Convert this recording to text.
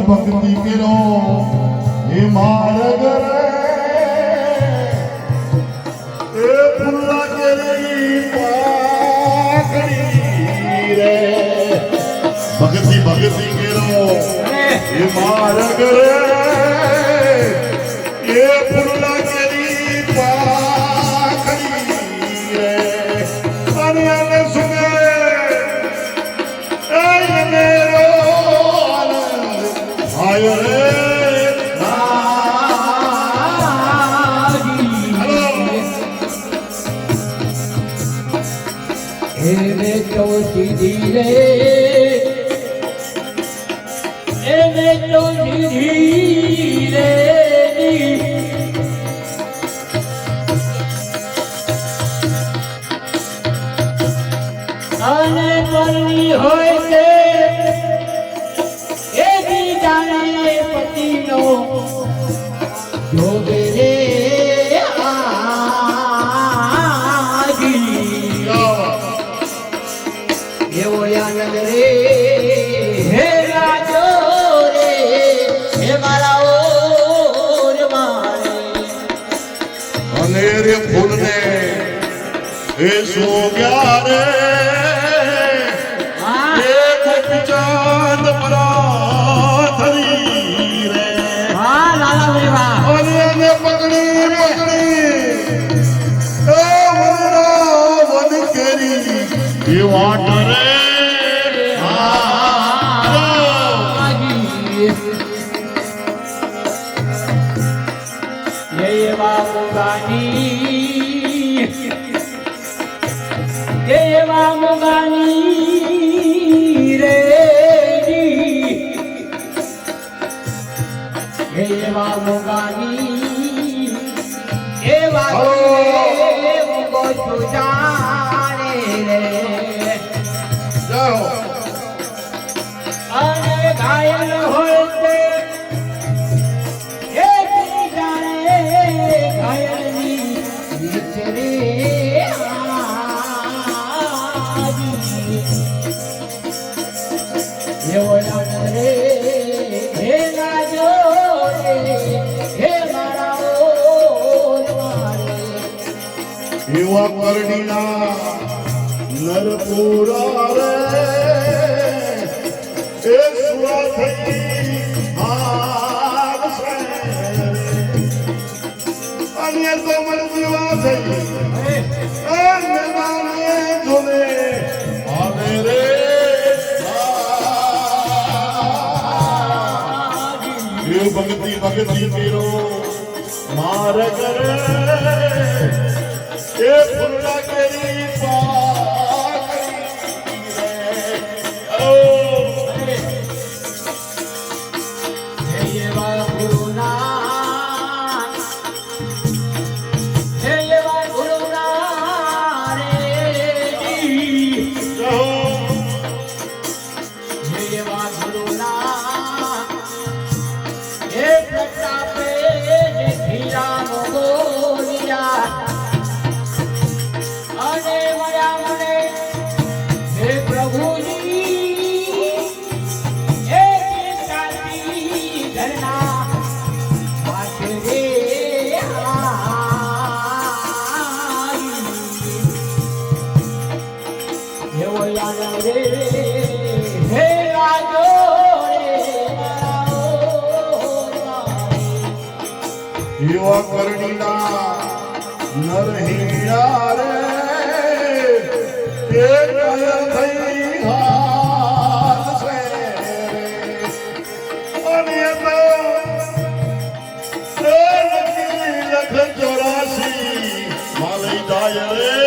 ભક્તિ કરો એ માર્ગ રે એ ફૂલા કેરી પાકડી રે ભક્તિ ભક્તિ કરો એ માર્ગ રે એ ફૂલા કેરી પાકડી રે અને સુને મેરો આનંદ આયો રે અને પરણી હોય તે એ દી જાણે પતિનો જોગ રે આજી એવો આનંદ રે હે રાજો રે હે મારા ઓર મારે અને રે ફૂલને એ સોગ્યા રે ચાંદ પરાથરી રે હા લાલા ભાઈ વાહ અને પકડી એ વનરા વન કેરી એ વાટ રે ये वामुगानी रे ये वामुगानी ये वामुगो जाने रे જાઓ અને ઘાયલ હોતે એક જાણે ઘાયલની વિચરે એવો આનંદ રે હે રાજો રે હે મારા ઓર મારે એવા કરડીના નરપુરા રે એ સુરા થઈ આવશે અને તો મન જીવા થઈ એ મેદાને જોને આવે રે એ ભક્તિ ભક્તિ કરો માર્ગ રે એ ફૂલા કેરી પાકડી રે ઓ હે એવા ગુરુના હે એવા ગુરુના રે જાઓ હે એવા ગુરુના હે પ્રતાપે ધીરા મોગોલિયા અને મળ્યા મને હે પ્રભુજી હે સાથી ઘરના હાથ રે એવો આનંદ રે હે રાજો રે એવા કરડીના નરહીરા રે એ કય થઈ હાલશે અને તો લખ 84 માલઈ જાય રે